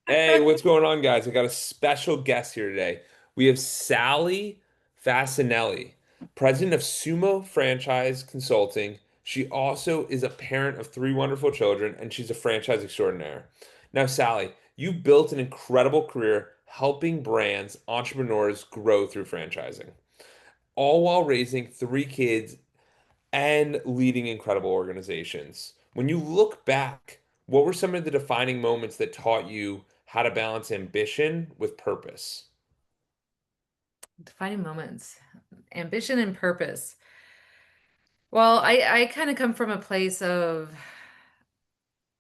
Hey, what's going on, guys? I got a special guest here today. We have Sally Facinelli, president of Sumo Franchise Consulting. She also is a parent of three wonderful children, and she's a franchise extraordinaire. Now, Sally, you built an incredible career helping brands, entrepreneurs grow through franchising, all while raising three kids and leading incredible organizations. When you look back, what were some of the defining moments that taught you how to balance ambition with purpose? Defining moments, ambition and purpose. Well, I kind of come from a place of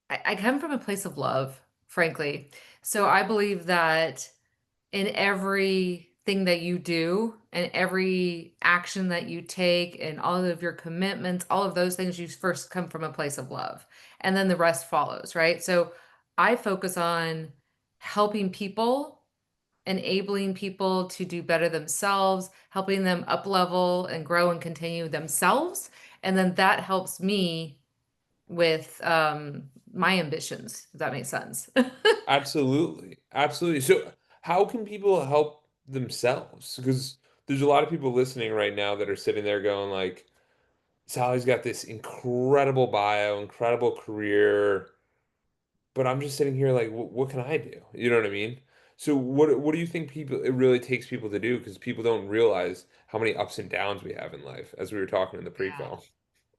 I come from a place of love, frankly. So I believe that in everything that you do and every action that you take and all of your commitments, all of those things, you first come from a place of love. And then the rest follows, right? So I focus on helping people, enabling people to do better themselves, helping them up level and grow and continue themselves. And then that helps me with my ambitions, if that makes sense. Absolutely. Absolutely. So, how can people help themselves? Because there's a lot of people listening right now that are sitting there going like, Sally's got this incredible bio, incredible career, but I'm just sitting here like, what can I do? You know what I mean? So what do you think people it really takes people to do? Because people don't realize how many ups and downs we have in life, as we were talking in the Yeah. pre-call.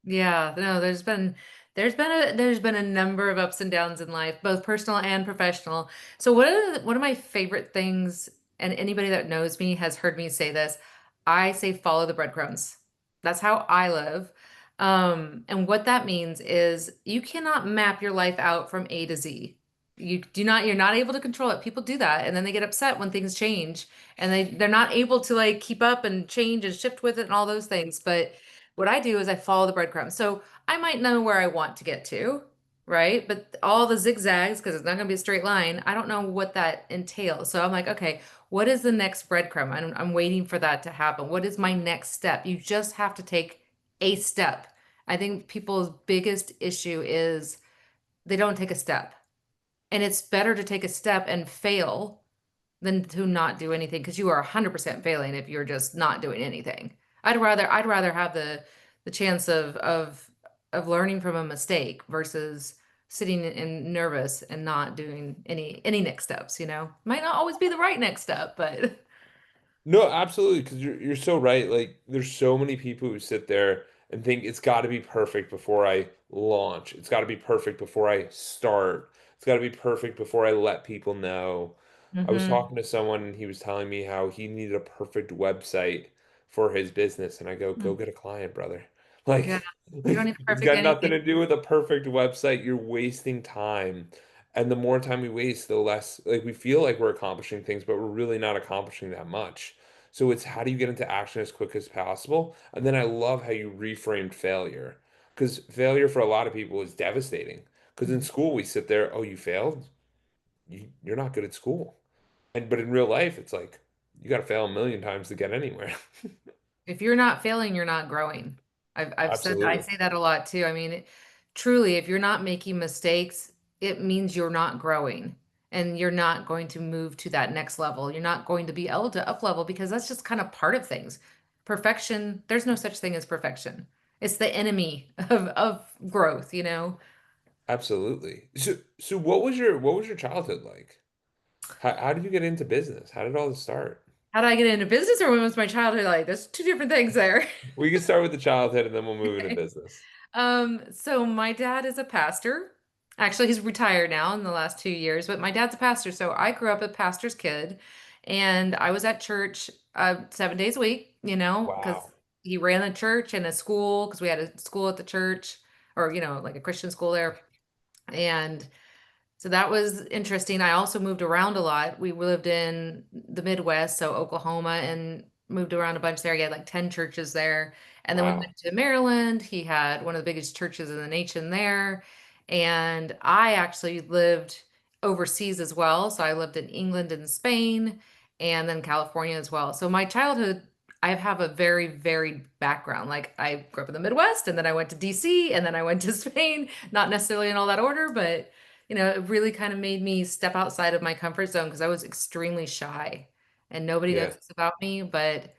Yeah, no, there's been a number of ups and downs in life, both personal and professional. So one of my favorite things, and anybody that knows me has heard me say this, I say follow the breadcrumbs. That's how I live. And what that means is you cannot map your life out from A to Z. You're not able to control it. People do that, and then they get upset when things change, and they're not able to like keep up and change and shift with it and all those things. But what I do is I follow the breadcrumbs. So I might know where I want to get to, right? But all the zigzags, because it's not going to be a straight line, I don't know what that entails. So I'm like, okay, what is the next breadcrumb? I'm waiting for that to happen. What is my next step? You just have to take a step. I think people's biggest issue is they don't take a step. And it's better to take a step and fail than to not do anything because you are 100% failing if you're just not doing anything. I'd rather have the chance of learning from a mistake versus sitting and nervous and not doing any next steps, you know. Might not always be the right next step, but No, absolutely, because you're so right. Like, there's so many people who sit there and think it's got to be perfect before I launch. It's got to be perfect before I start. It's got to be perfect before I let people know. I was hmm talking to someone and he was telling me how he needed a perfect website for his business, and I go get a client, brother. Yeah, you don't Like need a it's perfect got nothing to anything. do with a perfect website. You're wasting time. And the more time we waste, the less like we feel like we're accomplishing things, but we're really not accomplishing that much. So it's how do you get into action as quick as possible? And then I love how you reframed failure. Because failure for a lot of people is devastating. Because in Mhm. school we sit there, oh, you failed? You're not good at school. And but in real life, it's like you got to fail a million times to get anywhere. If you're not failing, you're not growing. I Absolutely. say that a lot too. I mean, truly, if you're not making mistakes, it means you're not growing and you're not going to move to that next level. You're not going to be able to up level because that's just kind of part of things. Perfection, there's no such thing as perfection. It's the enemy of growth, you know? Absolutely. So what was your childhood like? How did you get into business? How did all this start? How did I get into business or when was my childhood like? There's two different things there. We can start with the childhood and then we'll move into Okay. business. So my dad is a pastor. Actually, he's retired now in the last 2 years, but my dad's a pastor. So I grew up a pastor's kid and I was at church 7 days a week, you know, because Wow. he ran a church and a school because we had a school at the church or, you know, like a Christian school there. And so that was interesting. I also moved around a lot. We lived in the Midwest, so Oklahoma, and moved around a bunch there. He had like 10 churches there. And then we Wow. went to Maryland. He had one of the biggest churches in the nation there. And I actually lived overseas as well. So I lived in England and Spain and then California as well. So my childhood, I have a very varied background. Like I grew up in the Midwest and then I went to DC and then I went to Spain, not necessarily in all that order, but it really kind of made me step outside of my comfort zone because I was extremely shy and nobody knows Yeah. this about me. But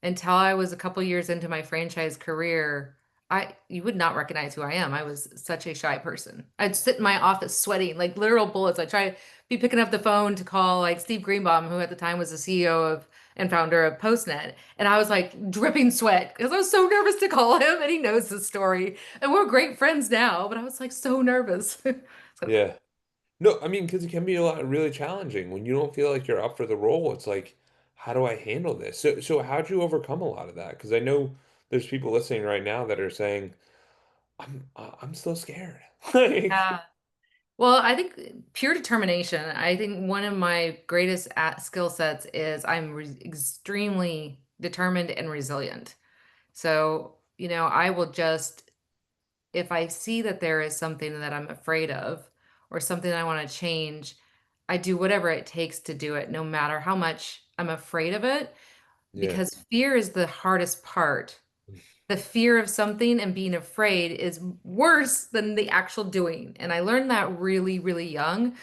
until I was a couple years into my franchise career, you would not recognize who I am. I was such a shy person. I'd sit in my office sweating like literal bullets. I'd try to be picking up the phone to call like Steve Greenbaum, who at the time was the CEO of and founder of Postnet. And I was like dripping sweat because I was so nervous to call him, and he knows the story. And we're great friends now, but I was like so nervous. So Yeah. No, I mean, because it can be a lot really challenging when you don't feel like you're up for the role. It's like, how do I handle this? So how'd you overcome a lot of that? Because I know there's people listening right now that are saying, I'm still scared. Like, yeah. Well, I think pure determination. I think one of my greatest skill sets is I'm re extremely determined and resilient. So, I will just, if I see that there is something that I'm afraid of or something I want to change, I do whatever it takes to do it, no matter how much I'm afraid of it, yeah, because fear is the hardest part. The fear of something and being afraid is worse than the actual doing. And I learned that really, really young.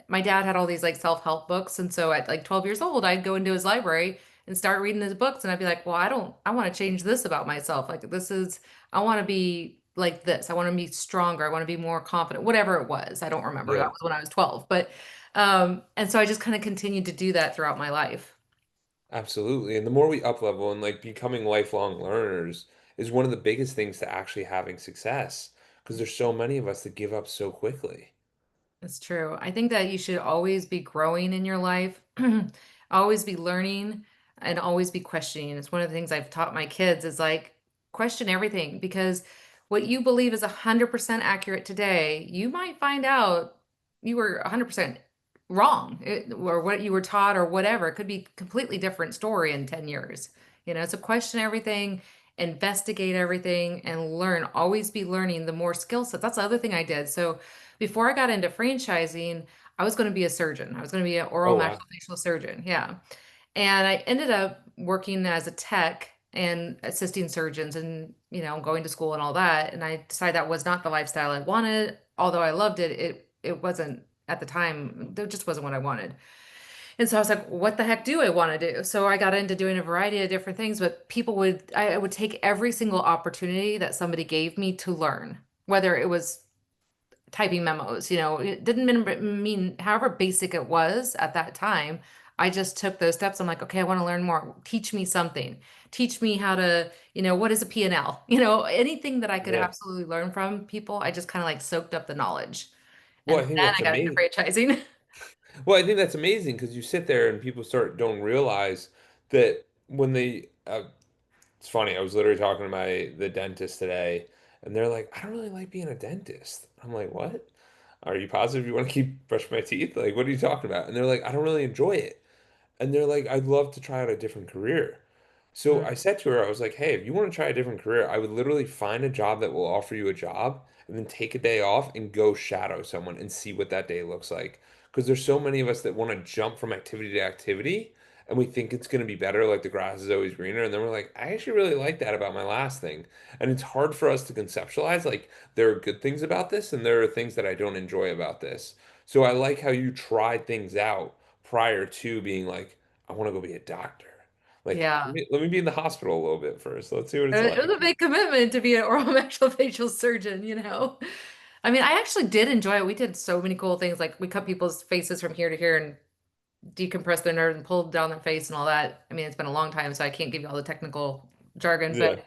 My dad had all these like self-help books. And so at like 12 years old, I'd go into his library and start reading his books. And I'd be like, well, I want to change this about myself. Like, I want to be like this. I want to be stronger. I want to be more confident, whatever it was. I don't remember. That yeah. was when I was 12. And so I just kind of continued to do that throughout my life. Absolutely. And the more we up level and like becoming lifelong learners is one of the biggest things to actually having success because there's so many of us that give up so quickly. That's true. I think that you should always be growing in your life, always be learning, and always be questioning. It's one of the things I've taught my kids is like question everything because what you believe is 100% accurate today, you might find out you were 100% wrong, or what you were taught or whatever. It could be completely different story in 10 years. So question everything, investigate everything, and learn. Always be learning the more skill sets. That's the other thing I did. So before I got into franchising, I was going to be a surgeon. I was going to be an oral Oh, wow. maxillofacial surgeon. Yeah. And I ended up working as a tech and assisting surgeons and, going to school and all that. And I decided that was not the lifestyle I wanted. Although I loved it, it wasn't at the time, it just wasn't what I wanted. And so I was like, what the heck do I want to do? So I got into doing a variety of different things, but I would take every single opportunity that somebody gave me to learn, whether it was typing memos. It didn't mean however basic it was at that time. I just took those steps. I'm like, okay, I want to learn more. Teach me something. Teach me how to, what is a P&L? Anything that I could Yeah. absolutely learn from people, I just kind of like soaked up the knowledge. Well, And I think then that's I got into amazing. franchising. Well, I think that's amazing because you sit there and people don't realize that when it's funny. I was literally talking to the dentist today, and they're like, "I don't really like being a dentist." I'm like, "What? Are you positive you want to keep brushing my teeth? Like, what are you talking about?" And they're like, "I don't really enjoy it." And they're like, I'd love to try out a different career. So I said to her, I was like, hey, if you want to try a different career, I would literally find a job that will offer you a job and then take a day off and go shadow someone and see what that day looks like. Because there's so many of us that want to jump from activity to activity and we think it's going to be better, like the grass is always greener. And then we're like, I actually really like that about my last thing. And it's hard for us to conceptualize like there are good things about this and there are things that I don't enjoy about this. So I like how you tried things out prior to being like, I want to go be a doctor. Like, Yeah. let me be in the hospital a little bit first. Let's see what it's It was like. a big commitment to be an oral maxillofacial surgeon. I mean, I actually did enjoy it. We did so many cool things. Like we cut people's faces from here to here and decompress their nerves and pull down their face and all that. I mean, it's been a long time, so I can't give you all the technical jargon, but Yeah,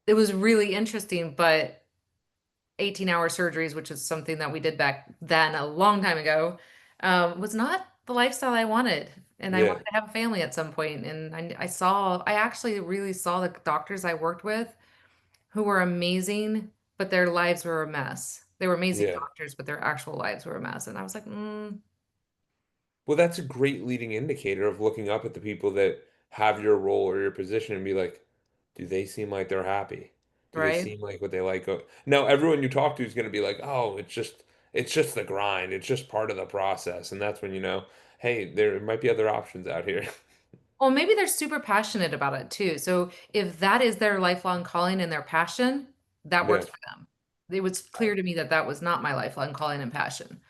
it was really interesting. But 18-hour surgeries, which is something that we did back then a long time ago, was not the lifestyle I wanted. And I yeah, wanted to have a family at some point. And I actually really saw the doctors I worked with who were amazing, but their lives were a mess. They were amazing yeah. doctors, but their actual lives were a mess. And I was like, Well, that's a great leading indicator of looking up at the people that have your role or your position and be like, do they seem like they're happy? Do they right? seem like what they like? Now, everyone you talk to is going to be like, oh, it's just the grind. It's just part of the process. And that's when you know, hey, there might be other options out here. Well, maybe they're super passionate about it too. So if that is their lifelong calling and their passion, that Yeah. works for them. It was clear to me that that was not my lifelong calling and passion.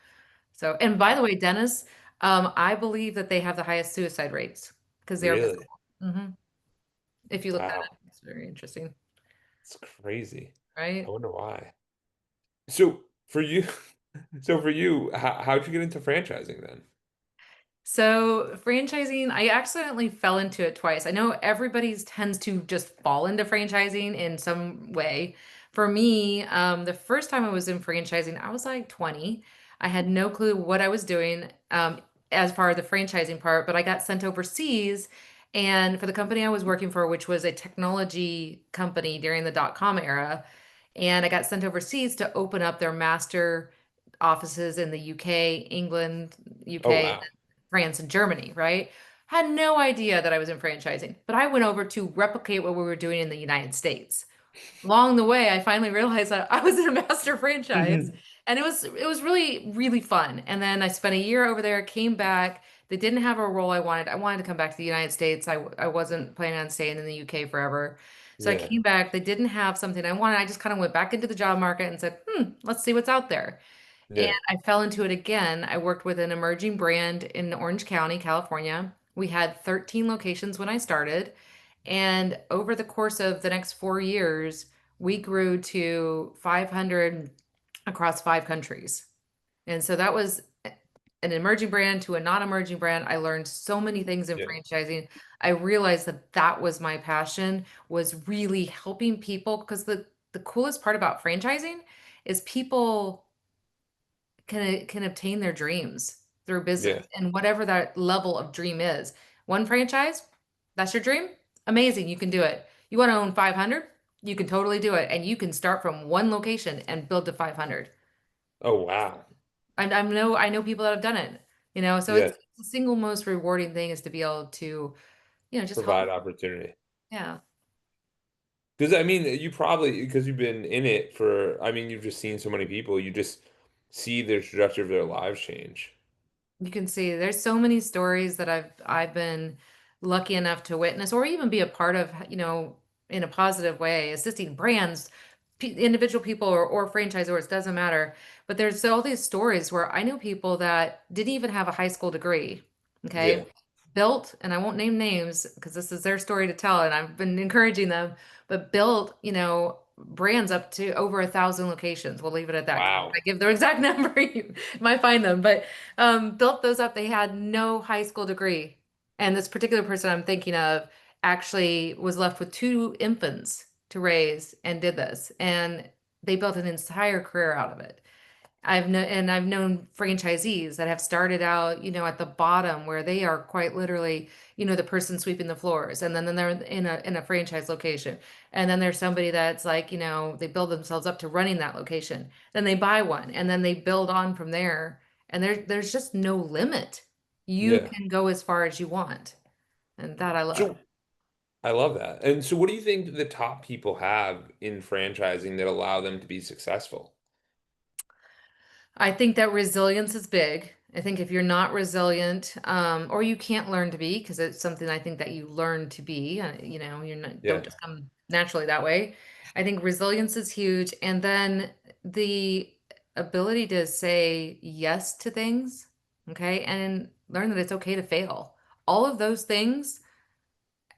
So, and by the way, Dennis, I believe that they have the highest suicide rates because they're Really? visible. If you look that Wow. up, it's very interesting, It's crazy. I right? wonder why. So for you, so for you, how'd you get into franchising then? So, franchising, I accidentally fell into it twice. I know everybody tends to just fall into franchising in some way. For me, the first time I was in franchising, I was like 20. I had no clue what I was doing as far as the franchising part, but I got sent overseas. And for the company I was working for, which was a technology company during the dot-com era, and I got sent overseas to open up their master offices in the UK, England, Oh UK, wow. France and Germany, right? Had no idea that I was in franchising, but I went over to replicate what we were doing in the United States. Along the way, I finally realized that I was in a master franchise, and it was really really fun. And then I spent a year over there, came back. They didn't have a role I wanted. I wanted to come back to the United States. I wasn't planning on staying in the UK forever. So I Yeah. came back. They didn't have something I wanted. I just kind of went back into the job market and said, let's see what's out there. And Yeah. I fell into it again. I worked with an emerging brand in Orange County, California. We had 13 locations when I started. And over the course of the next 4 years, we grew to 500 across 5 countries. And so that was an emerging brand to a non-emerging brand. I learned so many things in Yeah. franchising. I realized that that was my passion, was really helping people because the coolest part about franchising is people can obtain their dreams through business Yeah. and whatever that level of dream is. One franchise, that's your dream. Amazing, you can do it. You want to own 500, you can totally do it, and you can start from one location and build to 500. Oh wow. I know people that have done it. So it's Yeah. the single most rewarding thing is to be able to, just help. Provide opportunity. Yeah. Because I mean, you probably because you've been in it for, I mean, you've just seen so many people, you just see the trajectory of their lives change. You can see there's so many stories that I've been lucky enough to witness or even be a part of, in a positive way, assisting brands, individual people or franchisors, doesn't matter. But there's all these stories where I know people that didn't even have a high school degree, Yeah. okay? Built, and I won't name names because this is their story to tell, and I've been encouraging them, but built, brands up to over 1,000 locations. We'll leave it at that. 'Cause if I Wow. give the exact number, you might find them, but built those up. They had no high school degree. And this particular person I'm thinking of actually was left with two infants to raise and did this. And they built an entire career out of it. I've known franchisees that have started out, at the bottom where they are quite literally, the person sweeping the floors, and then they're in a franchise location, and then there's somebody that's like, they build themselves up to running that location, then they buy one, and then they build on from there, and there's just no limit. You Yeah. can go as far as you want, and that I love. So I love that. And so what do you think the top people have in franchising that allow them to be successful? I think that resilience is big. I think if you're not resilient, or you can't learn to be, because it's something I think that you learn to be, you're not, don't Yeah. just come naturally that way. I think resilience is huge. And then the ability to say yes to things, okay, and learn that it's okay to fail. All of those things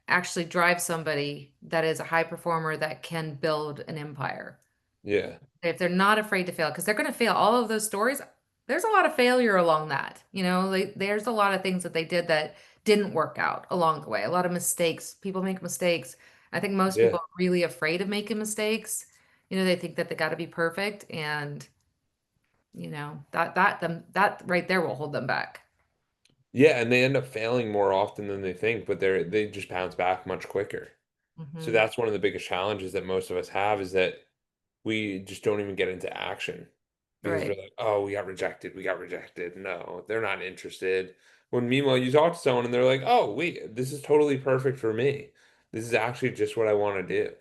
actually drive somebody that is a high performer that can build an empire Yeah. if they're not afraid to fail, because they're going to fail. All of those stories, there's a lot of failure along that. There's a lot of things that they did that didn't work out along the way. A lot of mistakes. People make mistakes. I think most Yeah. people are really afraid of making mistakes. They think that they got to be perfect, and that right there will hold them back. Yeah, and they end up failing more often than they think, but they just bounce back much quicker. So Hmm. that's one of the biggest challenges that most of us have is that we just don't even get into action because we're Right. like, oh, we got rejected. We got rejected. No, they're not interested. When meanwhile, you talk to someone and they're like, oh, wait, this is totally perfect for me. This is actually just what I want to do.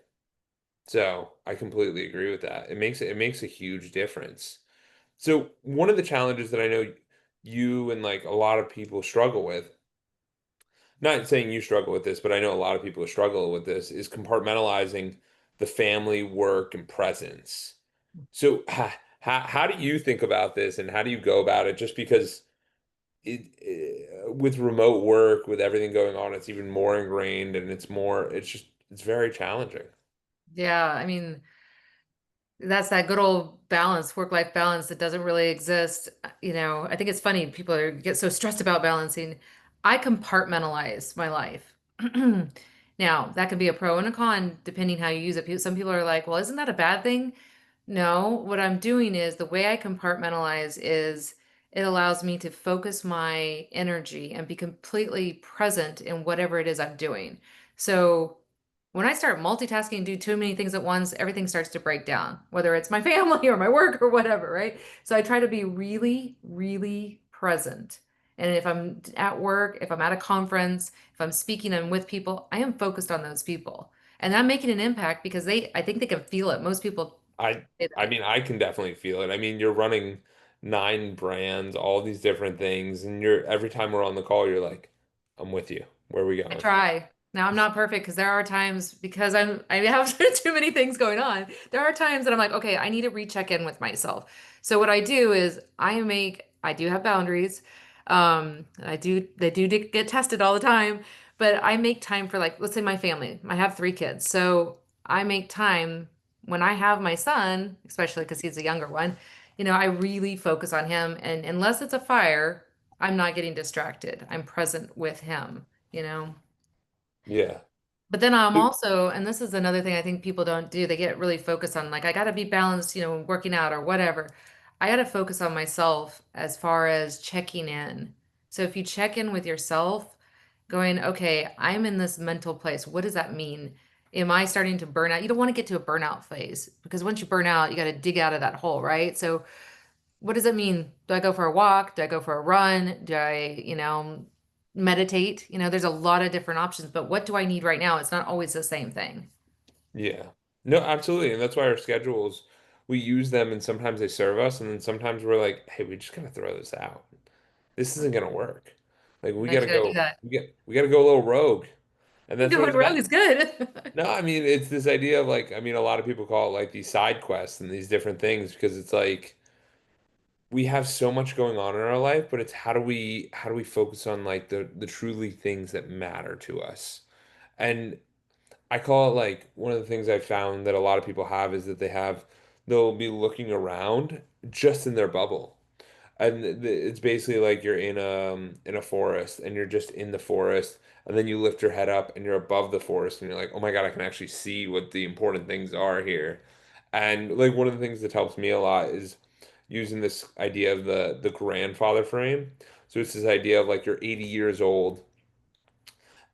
So I completely agree with that. It makes a huge difference. So one of the challenges that I know you and like a lot of people struggle with, not saying you struggle with this, but I know a lot of people struggle with this, is compartmentalizing the family, work, and presence. So How do you think about this and how do you go about it? Just because with remote work, with everything going on, it's even more ingrained and it's very challenging. Yeah, I mean, that's that good old balance, work-life balance that doesn't really exist. I think it's funny get so stressed about balancing. I compartmentalize my life. Now, that can be a pro and a con depending how you use it. Some people are like, "Well, isn't that a bad thing?" No, what I'm doing is the way I compartmentalize is it allows me to focus my energy and be completely present in whatever it is I'm doing. So when I start multitasking and do too many things at once, everything starts to break down, whether it's my family or my work or whatever, right? So I try to be really, really present. And if I'm at work, if I'm at a conference, if I'm speaking and with people, I am focused on those people. And I'm making an impact because I think they can feel it. Most people I say I that. mean, I can definitely feel it. I mean, you're running 9 brands, all these different things, and you're every time we're on the call, you're like, I'm with you. Where are we I going? try. Now I'm not perfect because there are times because I have too many things going on. There are times that I'm like, okay, I need to recheck in with myself. So what I do is I do have boundaries. They do get tested all the time, but I make time for like let's say my family. I have 3 kids. So I make time when I have my son, especially because he's a younger one, I really focus on him and unless it's a fire, I'm not getting distracted. I'm present with him, you know. Yeah. But then I'm also, and this is another thing I think people don't do, they get really focused on like, I got to be balanced, working out or whatever. I got to focus on myself as far as checking in. So if you check in with yourself, going, okay, I'm in this mental place. What does that mean? Am I starting to burn out? You don't want to get to a burnout phase because once you burn out, you got to dig out of that hole, right? So what does it mean? Do I go for a walk? Do I go for a run? Do I, meditate? There's a lot of different options, but what do I need right now? It's not always the same thing. Yeah. No, absolutely. And that's why our schedules, we use them and sometimes they serve us, and then sometimes we're like, hey, we just gotta throw this out. This isn't gonna work. Like we Sometimes gotta you gotta do go, that. we gotta go a little rogue. And that's what Going it's rogue about. is good. No, I mean it's this idea of like, I mean, a lot of people call it like these side quests and these different things because it's like we have so much going on in our life, but it's how do we focus on like the truly things that matter to us? And I call it like one of the things I found that a lot of people have is that they'll be looking around just in their bubble. And it's basically like you're in a forest and you're just in the forest and then you lift your head up and you're above the forest and you're like, "Oh my God, I can actually see what the important things are here." And like one of the things that helps me a lot is using this idea of the grandfather frame. So it's this idea of like you're 80 years old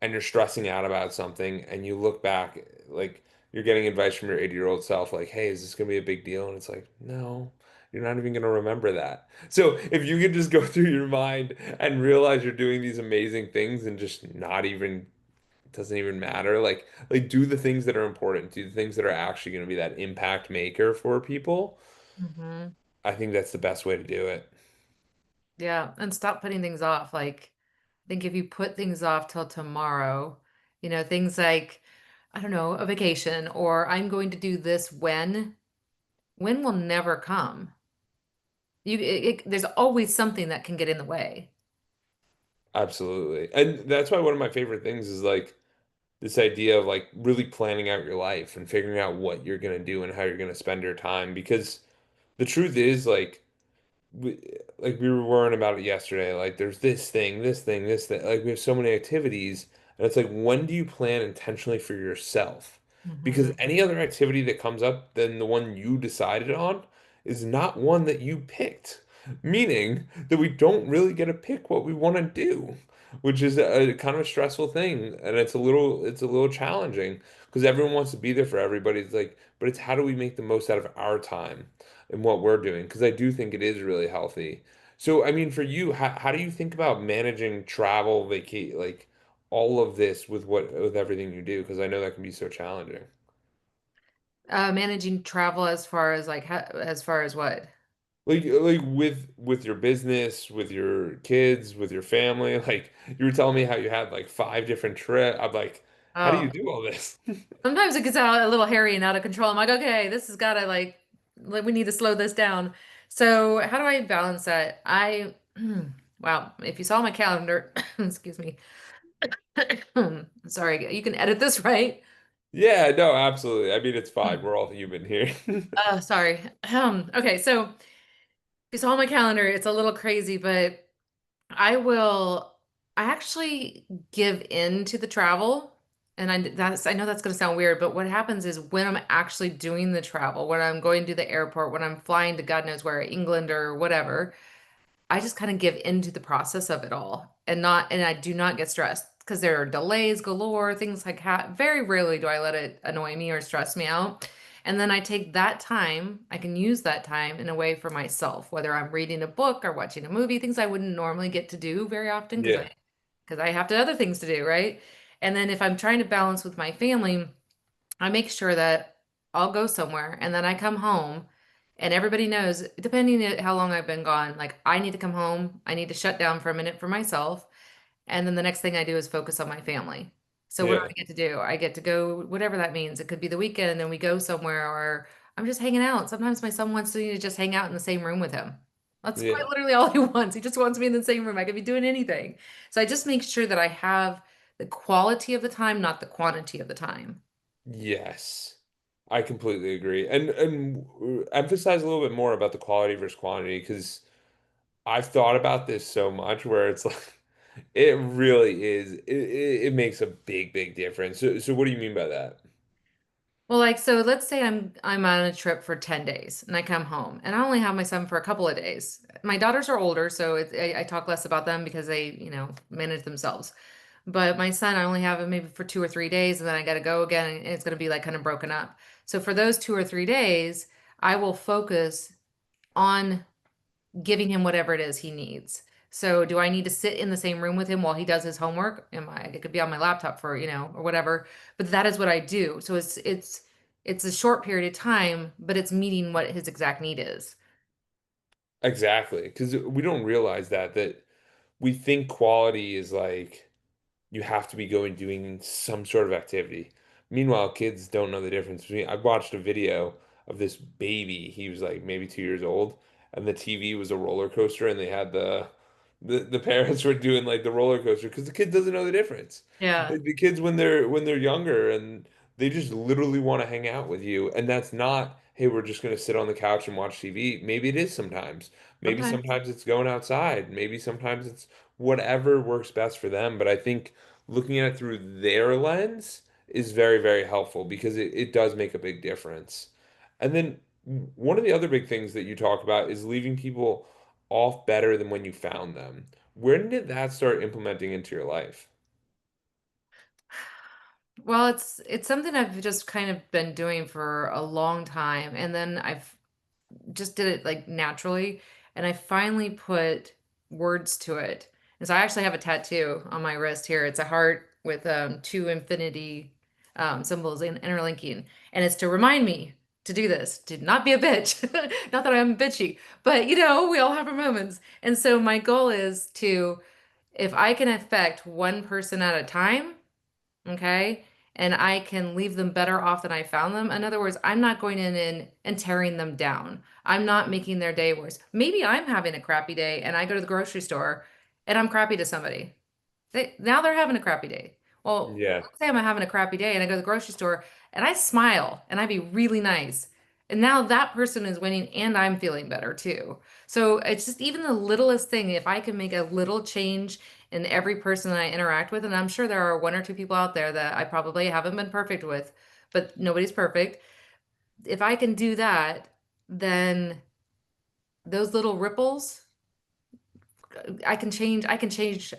and you're stressing out about something and you look back like you're getting advice from your 80-year-old self like, hey, is this going to be a big deal? And it's like, no, you're not even going to remember that. So if you could just go through your mind and realize you're doing these amazing things and just not even it doesn't even matter, like do the things that are important, do the things that are actually going to be that impact maker for people. hmm I think that's the best way to do it. Yeah, and stop putting things off. Like, I think if you put things off till tomorrow, things like, I don't know, a vacation or I'm going to do this when will never come. There's always something that can get in the way. Absolutely. And that's why one of my favorite things is like this idea of like really planning out your life and figuring out what you're going to do and how you're going to spend your time because the truth is we, like we were worrying about it yesterday. Like there's this thing. Like we have so many activities, and it's like when do you plan intentionally for yourself? Because hmm any other activity that comes up than the one you decided on is not one that you picked. Meaning that we don't really get to pick what we want to do, which is a kind of a stressful thing, and it's a little challenging because everyone wants to be there for everybody. It's like, but it's how do we make the most out of our time? And what we're doing because I do think it is really healthy. So, I mean, for you, how do you think about managing travel, vacate, like all of this with everything you do? Because I know that can be so challenging. Managing travel as far as like as far as what? Like with your business, with your kids, with your family. Like you were telling me how you had like 5 different trips. I'm like, how do you Oh, do all this? sometimes it gets out a little hairy and out of control. I'm like, okay, this has got to like. like we need to slow this down. So how do I balance that? Wow, if you saw my calendar, excuse me. Sorry, you can edit this, right? Yeah, no, absolutely. I mean, it's fine. We're all human here. Sorry. Okay, so if you saw my calendar, it's a little crazy, but I will I actually give in to the travel. And I know that's going to sound weird, but what happens is when I'm actually doing the travel, when I'm going to the airport, when I'm flying to God knows where, England or whatever, I just kind of give into the process of it all and I do not get stressed because there are delays galore, things like that. Very rarely do I let it annoy me or stress me out. And then I take that time, I can use that time in a way for myself, whether I'm reading a book or watching a movie, things I wouldn't normally get to do very often Yeah, because I have to other things to do, right? And then if I'm trying to balance with my family, I make sure that I'll go somewhere and then I come home and everybody knows, depending on how long I've been gone, like I need to come home, I need to shut down for a minute for myself. And then the next thing I do is focus on my family. So what do yeah, I get to do? I get to go, whatever that means. It could be the weekend and then we go somewhere or I'm just hanging out. Sometimes my son wants me to just hang out in the same room with him. That's yeah. quite literally all he wants. He just wants me in the same room. I could be doing anything. So I just make sure that I have the quality of the time, not the quantity of the time. Yes. I completely agree. And emphasize a little bit more about the quality versus quantity because I've thought about this so much where it's like it really is it makes a big difference. So what do you mean by that? Well, like so let's say I'm on a trip for 10 days and I come home and I only have my son for a couple of days. My daughters are older, so I talk less about them because they, manage themselves. But my son, I only have him maybe for 2 or 3 days and then I got to go again and it's going to be like kind of broken up. So for those 2 or 3 days, I will focus on giving him whatever it is he needs. So do I need to sit in the same room with him while he does his homework? It could be on my laptop for, or whatever, but that is what I do. So it's a short period of time, but it's meeting what his exact need is. Exactly. Because we don't realize that we think quality is like you have to be going doing some sort of activity. Meanwhile, kids don't know the difference between. I watched a video of this baby. He was like maybe 2 years old, and the TV was a roller coaster, and they had the parents were doing like the roller coaster because the kid doesn't know the difference. Yeah. The kids when they're younger and they just literally want to hang out with you, and that's not, hey, we're just gonna sit on the couch and watch TV. Maybe it is sometimes. Maybe Sometimes. sometimes it's going outside. Maybe sometimes it's whatever works best for them. But I think looking at it through their lens is very helpful because it does make a big difference. And then one of the other big things that you talk about is leaving people off better than when you found them. When did that start implementing into your life? Well, it's something I've just kind of been doing for a long time, and then I've just did it like naturally, and I finally put words to it. And so I actually have a tattoo on my wrist here. It's a heart with two infinity symbols interlinking, and it's to remind me to do this, to not be a bitch. Not that I'm bitchy, but we all have our moments. And so my goal is to, if I can affect one person at a time, okay? And I can leave them better off than I found them. In other words, I'm not going in and tearing them down. I'm not making their day worse. Maybe I'm having a crappy day and I go to the grocery store and I'm crappy to somebody. Now they're having a crappy day. Well, Yeah, let's say I'm having a crappy day and I go to the grocery store and I smile and I be really nice. And now that person is winning and I'm feeling better too. So it's just even the littlest thing. If I can make a little change in every person that I interact with, and I'm sure there are one or two people out there that I probably haven't been perfect with, but nobody's perfect. If I can do that, then those little ripples, I can change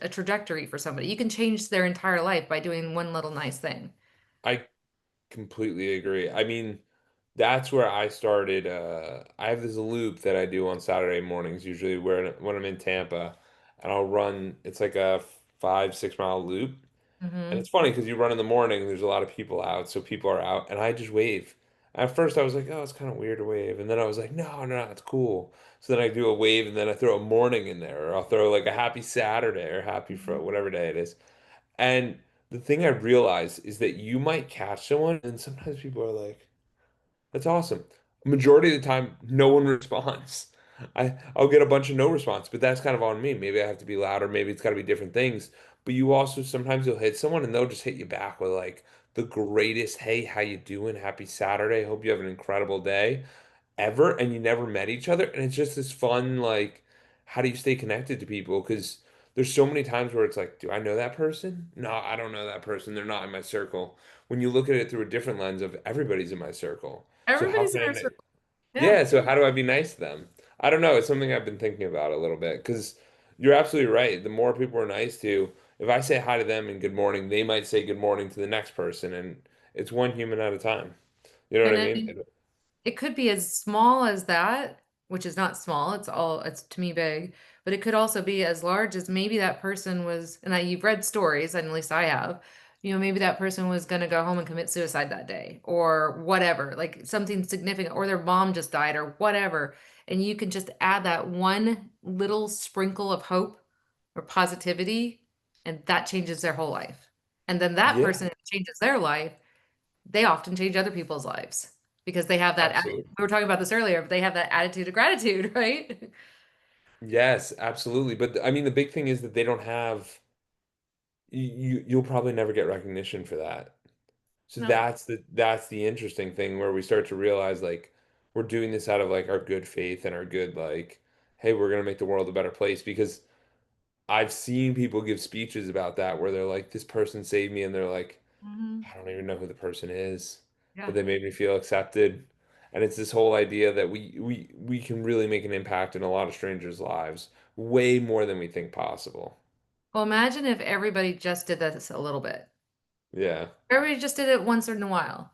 a trajectory for somebody. You can change their entire life by doing one little nice thing. I completely agree. I mean, that's where I started. I have this loop that I do on Saturday mornings, usually where when I'm in Tampa, and I'll run. It's like a 5, 6 mile loop. And Hmm. it's funny because you run in the morning, there's a lot of people out, so people are out, and I just wave. At first, I was like, oh, it's kind of weird to wave. And then I was like, no, it's cool. So then I do a wave, and then I throw a morning in there, or I'll throw like a happy Saturday or happy for whatever day it is. And the thing I realize is that you might catch someone, and sometimes people are like, that's awesome. Majority of the time, no one responds. I'll get a bunch of no response, but that's kind of on me. Maybe I have to be louder. Maybe it's got to be different things. But you also sometimes you'll hit someone and they'll just hit you back with like the greatest, hey, how you doing? Happy Saturday. Hope you have an incredible day ever. And you never met each other. And it's just this fun, like, how do you stay connected to people? Because there's so many times where it's like, do I know that person? No, I don't know that person. They're not in my circle. When you look at it through a different lens of everybody's in my circle. So how Everybody's can in our I? circle. Yeah. Yeah, so how do I be nice to them? I don't know. It's something I've been thinking about a little bit because you're absolutely right. The more people are nice to, if I say hi to them and good morning, they might say good morning to the next person, and it's one human at a time. You know what And I I mean? mean, it could be as small as that, which is not small. It's to me big, but it could also be as large as maybe that person was, and you've read stories, and at least I have, maybe that person was going to go home and commit suicide that day or whatever, like something significant, or their mom just died or whatever. And you can just add that one little sprinkle of hope or positivity, and that changes their whole life. And then that Yeah, person changes their life, they often change other people's lives because they have that, absolutely. we were talking about this earlier, but they have that attitude of gratitude, right? Yes, absolutely. But I mean, the big thing is that they don't have you'll probably never get recognition for that. So No. that's the interesting thing where we start to realize like we're doing this out of like our good faith and our good like, hey, we're gonna make the world a better place because I've seen people give speeches about that where they're like, this person saved me, and they're like, Hmm. I don't even know who the person is, but Yeah. they made me feel accepted. And it's this whole idea that we can really make an impact in a lot of strangers' lives, way more than we think possible. Well, imagine if everybody just did this a little bit. Yeah. Everybody just did it once in a while.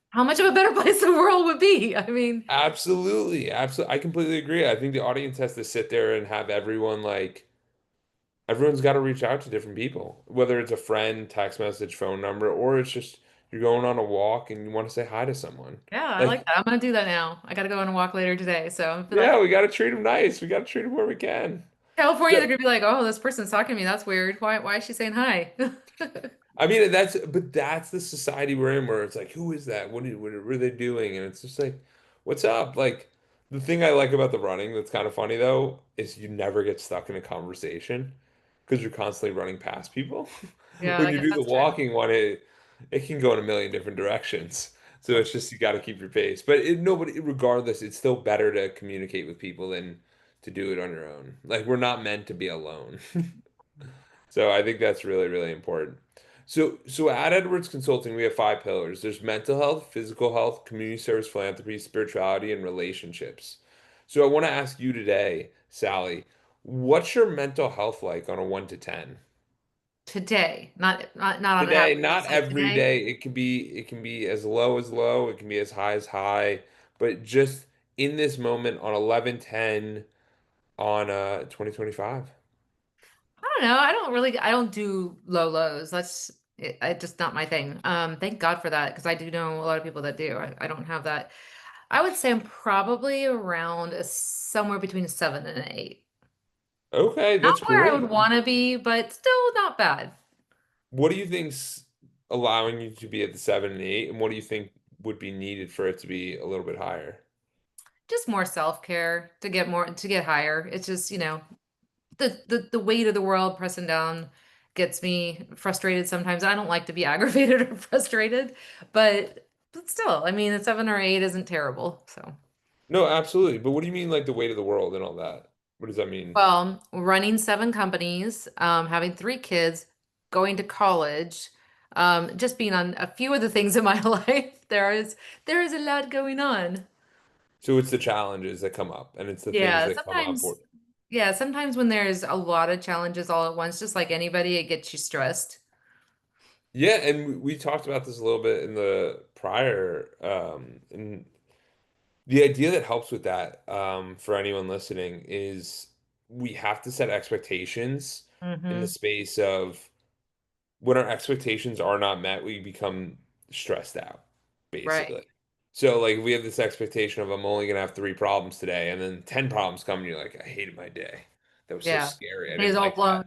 How much of a better place the world would be? I mean, Absolutely. Absolutely. I completely agree. I think the audience has to sit there and have everyone like everyone's got to reach out to different people, whether it's a friend, text message, phone number, or it's just you're going on a walk and you want to say hi to someone. yeah, I like Like, that. I'm gonna do that now. I gotta go on a walk later today. So I feel like yeah, we got to treat them nice. We got to treat them where we can. California, So, they're gonna be like, oh, this person's talking to me. That's weird. Why is she saying hi? I mean, but that's the society we're in where it's like, who is that? What are they doing? And it's just like, what's up? Like, the thing I like about the running that's kind of funny though is you never get stuck in a conversation because you're constantly running past people. Yeah, When I you guess do the that's true. walking one, it can go in a million different directions. So it's just you got to keep your pace. But nobody, regardless, it's still better to communicate with people than to do it on your own. Like we're not meant to be alone. So I think that's really, really important. So at Edwards Consulting, we have five pillars. There's mental health, physical health, community service, philanthropy, spirituality, and relationships. So I want to ask you today, Sally, what's your mental health like on a 1 to 10? Today, not on Today, average, not just like every today. day. It can be as low as low, it can be as high as high, but just in this moment on 11/10 on 2025. I don't know. I don't do low lows. It's just not my thing. Thank God for that because I do know a lot of people that do. I don't have that. I would say I'm probably around somewhere between a 7 and an 8. Okay, Not that's where I great. would want to be, but still not bad. What do you think's allowing you to be at the 7 and 8, and what do you think would be needed for it to be a little bit higher? Just more self-care to get higher. It's just, the weight of the world pressing down gets me frustrated sometimes. I don't like to be aggravated or frustrated, but still, I mean, a 7 or 8 isn't terrible. So. No, absolutely. But what do you mean, like the weight of the world and all that? What does that mean? Well, running 7 companies, having 3 kids, going to college, just being on a few of the things in my life, there is a lot going on. So it's the challenges that come up, and it's the things Yeah, that come up. sometimes when there's a lot of challenges all at once, just like anybody, it gets you stressed. Yeah, and we talked about this a little bit in the prior, and the idea that helps with that, for anyone listening, is we have to set expectations in the Hmm. space of when our expectations are not met, we become stressed out, Right. basically. So like we have this expectation of I'm only gonna have 3 problems today, and then 10 problems come, and you're like, I hated my day. That was so Yeah. scary. I Days didn't all like blown.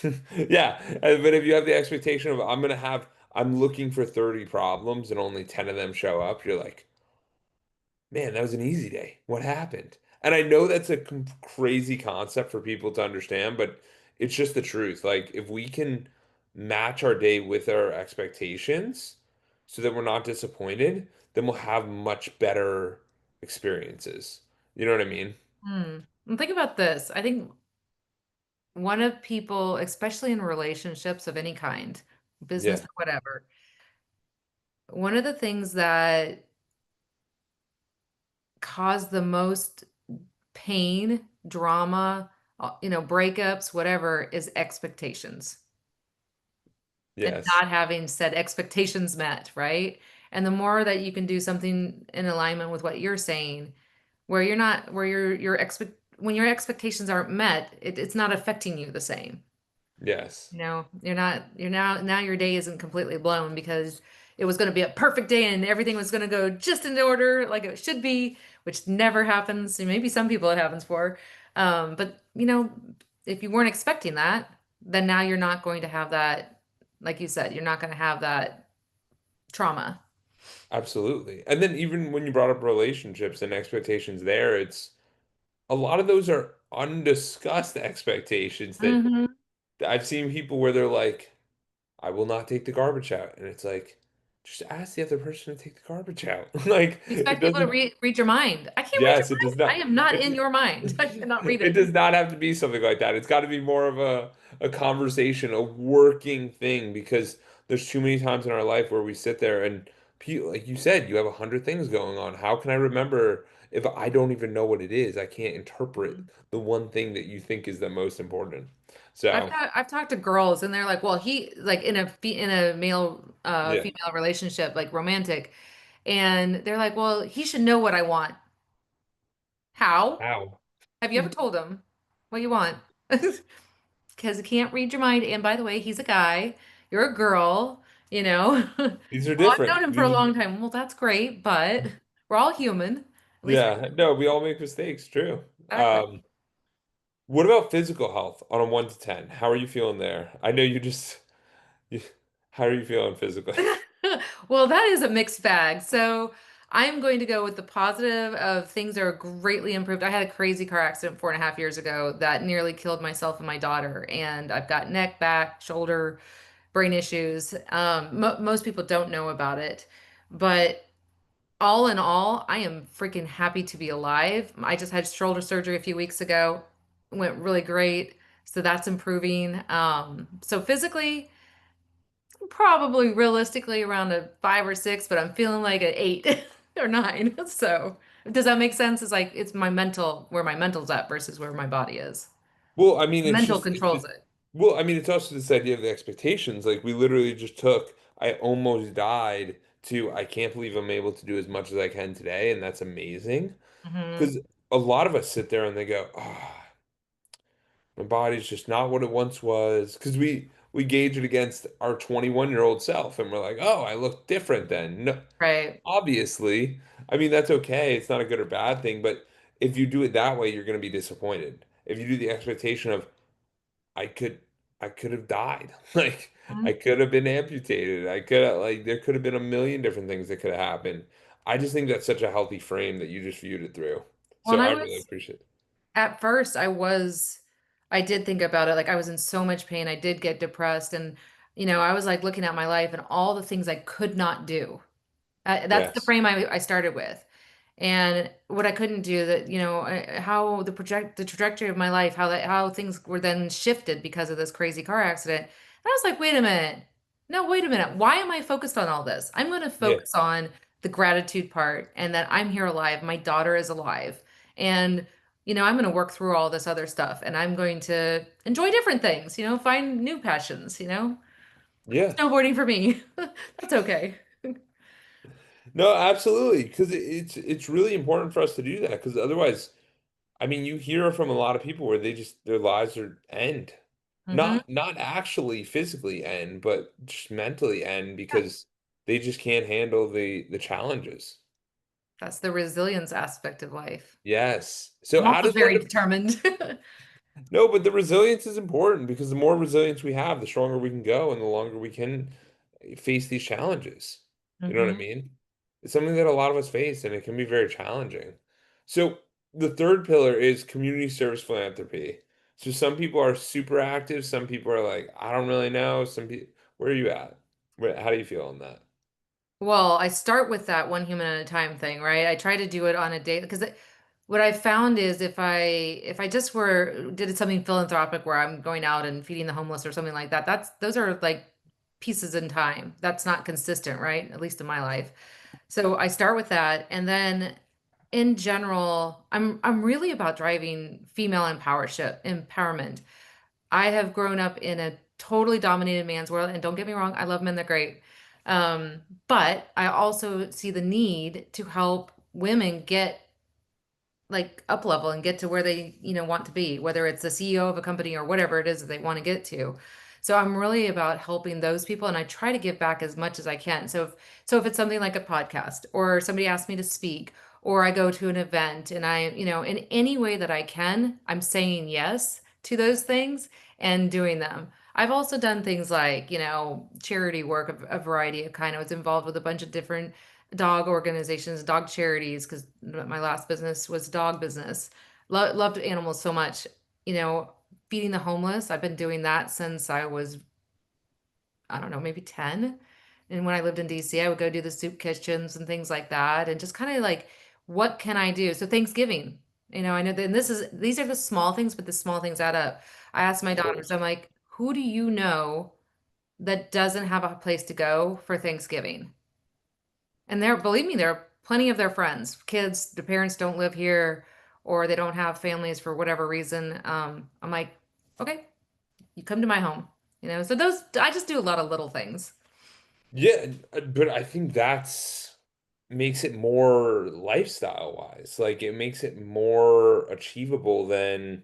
that. Yeah, but if you have the expectation of I'm looking for 30 problems and only 10 of them show up, you're like, man, that was an easy day. What happened? And I know that's a crazy concept for people to understand, but it's just the truth. Like, if we can match our day with our expectations so that we're not disappointed, then we'll have much better experiences. You know what I mean? Hmm. And think about this. I think one of people, especially in relationships of any kind, business Yeah. or whatever, one of the things that cause the most pain, drama, breakups, whatever, is expectations and Yes. not having said expectations met, right? And the more that you can do something in alignment with what you're saying, where you're not, where your expect when your expectations aren't met, it's not affecting you the same. Yes. You're now your day isn't completely blown because it was going to be a perfect day and everything was going to go just in order like it should be, which never happens. And maybe some people it happens for. But if you weren't expecting that, then now you're not going to have that, like you said, you're not going to have that trauma. Absolutely. And then even when you brought up relationships and expectations there, it's a lot of those are undiscussed expectations that Hmm. I've seen people where they're like, I will not take the garbage out. And it's like, just ask the other person to take the garbage out. Like, You it expect people to doesn't, read your mind. I can't read your yes, it does mind. I not, am not it, in your mind. I cannot read it it. does not have to be something like that. It's got to be more of a conversation, a working thing, because there's too many times in our life where we sit there and, like you said, you have 100 things going on. How can I remember if I don't even know what it is? I can't interpret the one thing that you think is the most important. So, I've talked to girls and they're like, well, he like in a male yeah. female relationship, like romantic, and they're like, well, he should know what I want. How? Wow. Have you ever told him what you want? Because he can't read your mind. And by the way, he's a guy. You're a girl, you know. These are Well, I've different. known him for a long time. Well, that's great, but we're all human. At least Yeah, no, we all make mistakes, true. exactly. What about physical health on a 1 to 10? How are you feeling there? I know you, how are you feeling physically? Well, that is a mixed bag. So I'm going to go with the positive of things are greatly improved. I had a crazy car accident 4.5 years ago that nearly killed myself and my daughter. And I've got neck, back, shoulder, brain issues. Most people don't know about it. But all in all, I am freaking happy to be alive. I just had shoulder surgery a few weeks ago. Went really great. So that's improving. So physically, probably realistically around a 5 or 6, but I'm feeling like an 8 or 9. So, does that make sense? It's like it's my mental, where my mental's at versus where my body is. Well, I mean, Mental controls it's it. well, I mean, it's also this idea of the expectations. Like we literally just took, I almost died to, I can't believe I'm able to do as much as I can today, and that's amazing. Hmm. Because a lot of us sit there and they go, oh, my body's just not what it once was. Because we gauge it against our 21-year-old self, and we're like, oh, I look different then. No, Right. obviously, I mean, that's okay. It's not a good or bad thing, but if you do it that way, you're going to be disappointed. If you do the expectation of, I could, I could have died. Like, I Mhm. could have been amputated. I could have, like, there could have been a million different things that could have happened. I just think that's such a healthy frame that you just viewed it through. Well, So and I really appreciate it. at first, I did think about it. Like, I was in so much pain. I did get depressed. And, I was like looking at my life and all the things I could not do. That's the Yes. frame I started with. And what I couldn't do that, how the trajectory of my life, how things were then shifted because of this crazy car accident. And I was like, wait a minute. No, wait a minute. Why am I focused on all this? I'm going to Yeah. focus on the gratitude part and that I'm here alive. My daughter is alive. And, I'm going to work through all this other stuff and I'm going to enjoy different things, find new passions, Yeah. snowboarding for me. That's okay. No, absolutely. Because it's really important for us to do that. Because otherwise, I mean, you hear from a lot of people where they just their lives are end. Hmm. Not actually physically end, but just mentally end Yeah. because they just can't handle the challenges. That's the resilience aspect of life. Yes. So I'm how also does one very determined. no, but the resilience is important because the more resilience we have, the stronger we can go and the longer we can face these challenges. You know what I Hmm. mean? It's something that a lot of us face, and it can be very challenging. So the third pillar is community service philanthropy. So some people are super active, some people are like, I don't really know. Some people, where are you at? How do you feel on that? Well, I start with that one human at a time thing, right? I try to do it on a day because what I found is if I just were did something philanthropic where I'm going out and feeding the homeless or something like that, those are like pieces in time. That's not consistent, right? At least in my life. So I start with that, and then in general, I'm really about driving female empowerment. I have grown up in a totally dominated man's world, and don't get me wrong, I love men, they're great. But I also see the need to help women get like up level and get to where they, want to be, whether it's the CEO of a company or whatever it is that they want to get to. So I'm really about helping those people and I try to give back as much as I can. So if it's something like a podcast or somebody asks me to speak or I go to an event and in any way that I can, I'm saying yes to those things and doing them. I've also done things like, charity work of a variety of kind. I was involved with a bunch of different dog organizations, dog charities, because my last business was dog business. Loved animals so much. You know, feeding the homeless. I've been doing that since I was, I don't know, maybe 10. And when I lived in DC, I would go do the soup kitchens and things like that, and just kind of like, what can I do? So Thanksgiving, I know that and these are the small things, but the small things add up. I asked my Of daughters, course. I'm like, who do you know that doesn't have a place to go for Thanksgiving? And believe me, there are plenty of their friends, kids, the parents don't live here or they don't have families for whatever reason. I'm like, okay, you come to my home, So I just do a lot of little things. Yeah, but I think that's makes it more lifestyle wise. Like it makes it more achievable than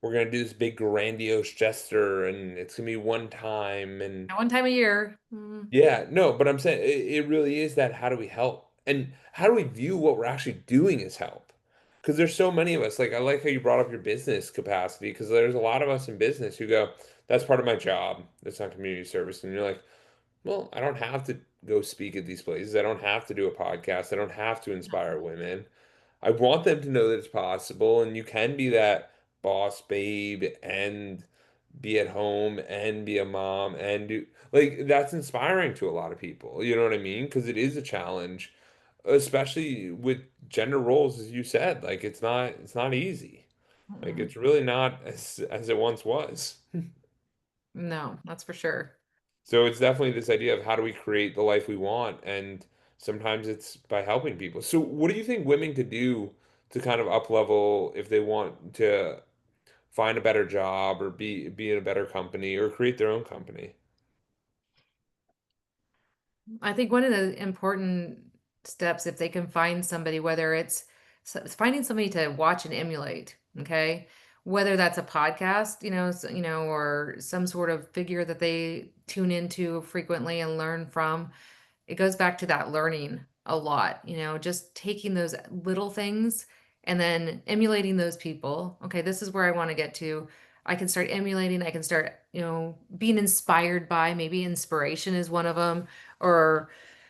we're gonna do this big grandiose gesture and it's gonna be one time and One time a year. Mm, yeah, no, but I'm saying it really is that how do we help? And how do we view what we're actually doing as help? Because there's so many of us. Like I like how you brought up your business capacity because there's a lot of us in business who go, that's part of my job. That's not community service. And you're like, well, I don't have to go speak at these places. I don't have to do a podcast. I don't have to inspire women. I want them to know that it's possible and you can be that boss babe and be at home and be a mom and do like that's inspiring to a lot of people. You know what I mean? Because it is a challenge, especially with gender roles, as you said. Like it's not easy. Like mm-mm. it's really not as it once was. No, that's for sure. So it's definitely this idea of how do we create the life we want, and sometimes it's by helping people. So what do you think women could do to kind of up level if they want to find a better job or be in a better company or create their own company? I think one of the important steps, if they can find somebody, whether it's finding somebody to watch and emulate, okay, whether that's a podcast, or some sort of figure that they tune into frequently and learn from, it goes back to that learning a lot, just taking those little things and then emulating those people. Okay, this is where I want to get to. I can start emulating, I can start, being inspired by, maybe inspiration is one of them, or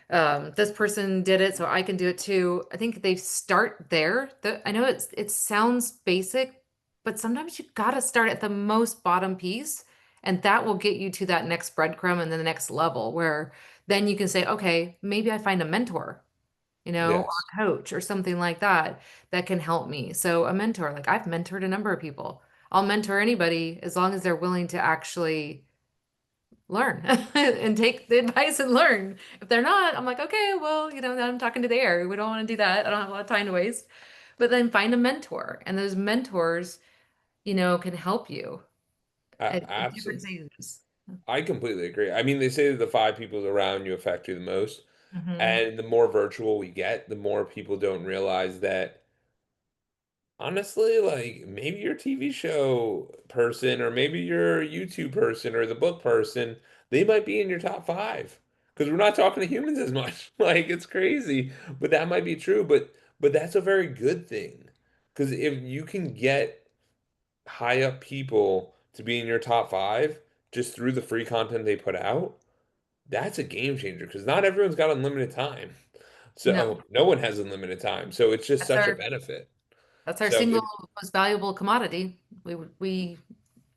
this person did it, so I can do it too. I think they start there. I know it sounds basic, but sometimes you gotta start at the most bottom piece, and that will get you to that next breadcrumb and then the next level where then you can say, okay, maybe I find a mentor, or Yes. a coach or something like that that can help me. So a mentor, like I've mentored a number of people. I'll mentor anybody as long as they're willing to actually learn and take the advice and learn. If they're not, I'm like, okay, well, now I'm talking to the air. We don't want to do that. I don't have a lot of time to waste. But then find a mentor, and those mentors, can help you at different Absolutely. stages. I completely agree. I mean, they say that the five people around you affect you the most. Hmm. And the more virtual we get, the more people don't realize that honestly, like maybe your TV show person or maybe your YouTube person or the book person, they might be in your top five because we're not talking to humans as much. Like it's crazy, but that might be true. But that's a very good thing because if you can get high up people to be in your top five just through the free content they put out, that's a game changer because not everyone's got unlimited time. No, So no one has unlimited time. So it's just that's such a our benefit. that's our So single it most valuable commodity. We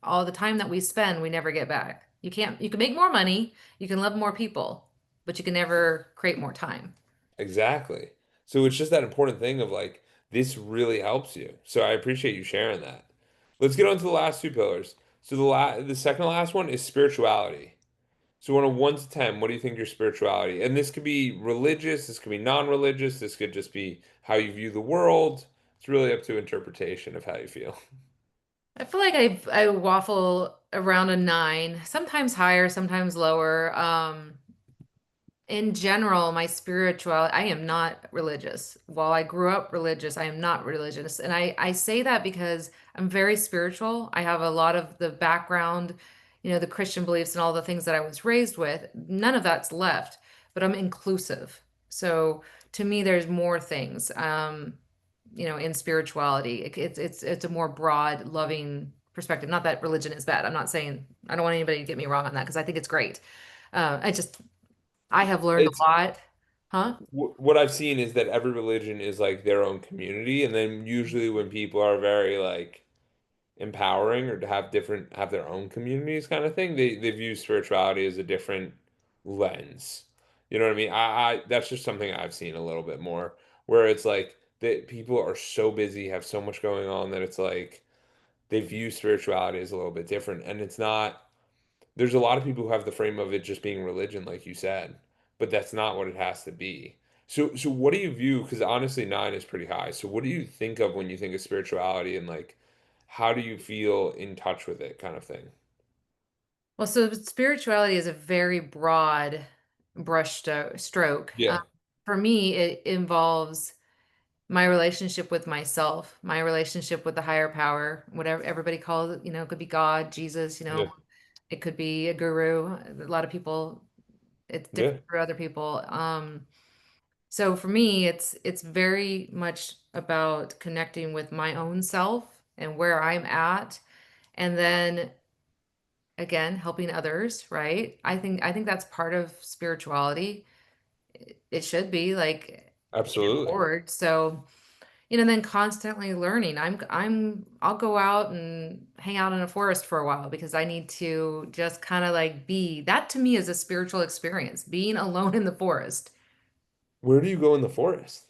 all the time that we spend, we never get back. You can make more money, you can love more people, but you can never create more time. exactly. So it's just that important thing of like this really helps you. So I appreciate you sharing that. Let's get on to the last two pillars. So the second to last one is spirituality. So on a 1 to 10, what do you think your spirituality? And this could be religious, this could be non-religious, this could just be how you view the world. It's really up to interpretation of how you feel. I feel like I waffle around a 9, sometimes higher, sometimes lower. In general, my spirituality, I am not religious. While I grew up religious, I am not religious. And I say that because I'm very spiritual. I have a lot of the background, the Christian beliefs and all the things that I was raised with. None of that's left, but I'm inclusive. So to me, there's more things, in spirituality. It's a more broad, loving perspective. Not that religion is bad. I'm not saying, I don't want anybody to get me wrong on that because I think it's great. I have learned a It's lot. Huh? what I've seen is that every religion is like their own community, and then usually when people are very like empowering or to have their own communities kind of thing, they view spirituality as a different lens. You know what I mean? I that's just something I've seen a little bit more, where it's like that people are so busy, have so much going on that it's like they view spirituality as a little bit different, and it's not. There's a lot of people who have the frame of it just being religion, like you said, but that's not what it has to be. So what do you view? Because honestly, 9 is pretty high. So what do you think of when you think of spirituality, and like how do you feel in touch with it, kind of thing? Well, so spirituality is a very broad stroke. Yeah, For me, it involves my relationship with myself, my relationship with the higher power, whatever everybody calls it. It could be God, Jesus, yeah, it could be a guru. A lot of people, it's yeah. different for other people. So for me, it's very much about connecting with my own self and where I'm at, and then again, helping others, right? I think that's part of spirituality. It should be like pay it Absolutely. forward. So, then constantly learning. I'll go out and hang out in a forest for a while because I need to just kind of like be. That to me is a spiritual experience, being alone in the forest. Where do you go in the forest?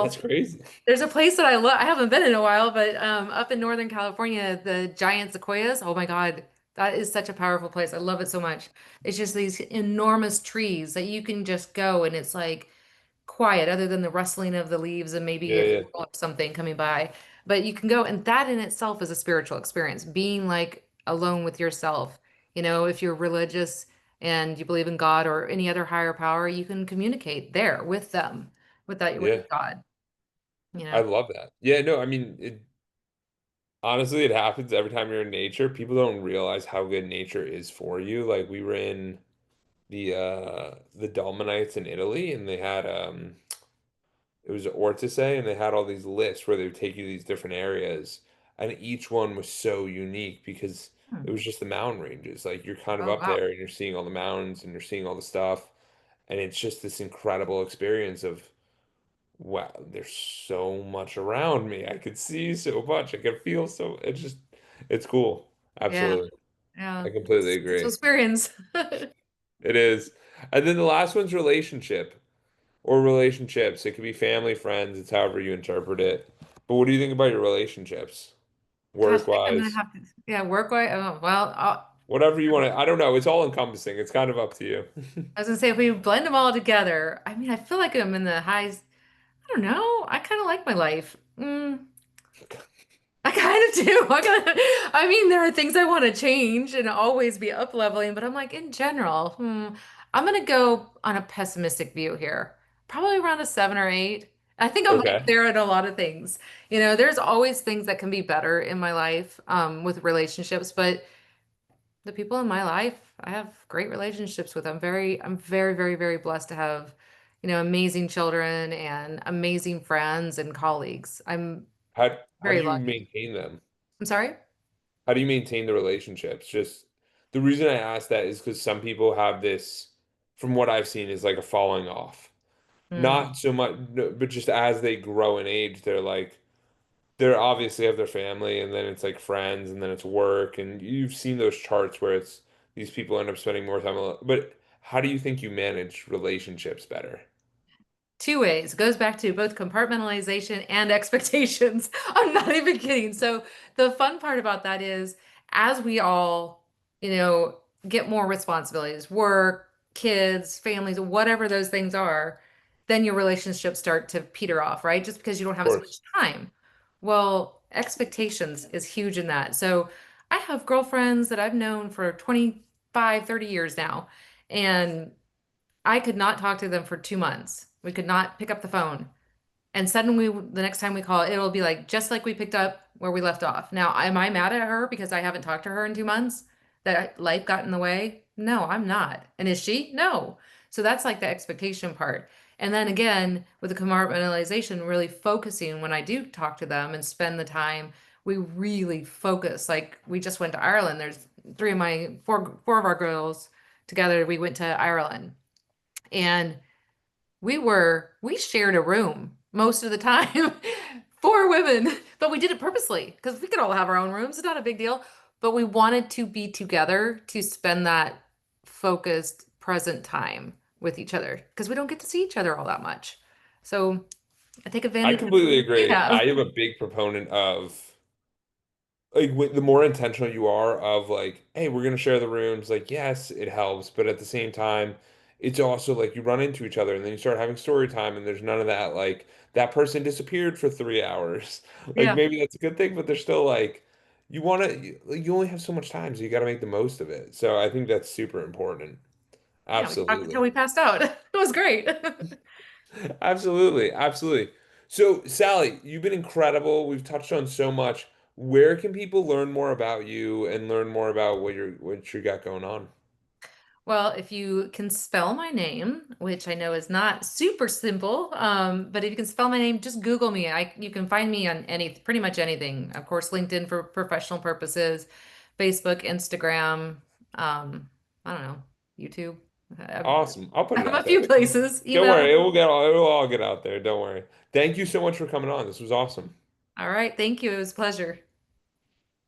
That's Well, crazy. there's a place that I love. I haven't been in a while, but up in Northern California, the giant sequoias. Oh my God, that is such a powerful place. I love it so much. It's just these enormous trees that you can just go and it's like quiet, other than the rustling of the leaves and maybe Yeah, if yeah, something coming by. But you can go, and that in itself is a spiritual experience. Being like alone with yourself. If you're religious and you believe in God or any other higher power, you can communicate there with them, with yeah. God. You I know. love that. Yeah, no, I mean, honestly, it happens every time you're in nature. People don't realize how good nature is for you. Like we were in the Dolomite in Italy, and they had it was Ortice, and they had all these lists where they would take you to these different areas, and each one was so unique because Hmm. it was just the mountain ranges. Like you're kind of Oh up wow. there and you're seeing all the mountains and you're seeing all the stuff, and it's just this incredible experience of wow, there's so much around me. I could see so much. I could feel so. It's cool. Yeah. Absolutely. Yeah. I completely It's agree. experience. It is. And then the last one's relationship or relationships. It could be family, friends. It's however you interpret it. But what do you think about your relationships? Gosh, Work I think I'm gonna wise, have to, yeah, work way. Oh, well, whatever you want to. I don't know. It's all encompassing. It's kind of up to you. I was gonna say if we blend them all together, I mean, I feel like I'm in the highs. I don't know. I kind of like my life. I kind of do. I mean, there are things I want to change and always be up leveling, but I'm like, in general, I'm gonna go on a pessimistic view here. Probably around a 7 or 8. I think I'm up Okay. there in a lot of things. There's always things that can be better in my life, with relationships, but the people in my life, I have great relationships with. I'm very, very, very blessed to have, amazing children and amazing friends and colleagues. I'm How do very you lucky. maintain them? I'm sorry? How do you maintain the relationships? Just the reason I ask that is because some people have this, from what I've seen, is like a falling off. Not Mm. so much, no, but just as they grow in age, they're obviously have their family, and then it's like friends, and then it's work, and you've seen those charts where it's these people end up spending more time alone. But how do you think you manage relationships better? Two ways. It goes back to both compartmentalization and expectations. I'm not even kidding. So the fun part about that is as we all, you know, get more responsibilities, work, kids, families, whatever those things are, then your relationships start to peter off, right? Just because you don't Of have as much course. time. Well, expectations is huge in that. So I have girlfriends that I've known for 25, 30 years now, and I could not talk to them for 2 months. We could not pick up the phone. And suddenly, the next time we call, it'll be like just like we picked up where we left off. Now, am I mad at her because I haven't talked to her in 2 months? That life got in the way? No, I'm not. And is she? No. So that's like the expectation part. And then again, with the compartmentalization, really focusing when I do talk to them and spend the time, we really focus. Like we just went to Ireland. There's four of our girls together. We went to Ireland and we shared a room most of the time. Four women, but we did it purposely because we could all have our own rooms. It's not a big deal. But we wanted to be together to spend that focused, present time with each other because we don't get to see each other all that much. So I take I advantage of completely what we agree. I have. am a big proponent of like the more intentional you are of like, hey, we're gonna share the rooms, like yes, it helps, but at the same time, it's also like you run into each other and then you start having story time and there's none of that like that person disappeared for 3 hours. Like Yeah. maybe that's a good thing, but they're still like you only have so much time, so you got to make the most of it. So I think that's super important. Yeah, we talked until Absolutely. we passed out. It was great. Absolutely. Absolutely. So, Sally, you've been incredible. We've touched on so much. Where can people learn more about you and learn more about what you got going on? Well, if you can spell my name, which I know is not super simple, but if you can spell my name, just Google me. You can find me on pretty much anything. Of course, LinkedIn for professional purposes, Facebook, Instagram, um, I don't know, YouTube. I Awesome. I'll put I it have out a there. few places, Don't email. worry, it will all get out there. Don't worry. Thank you so much for coming on. This was awesome. All right, thank you. It was a pleasure.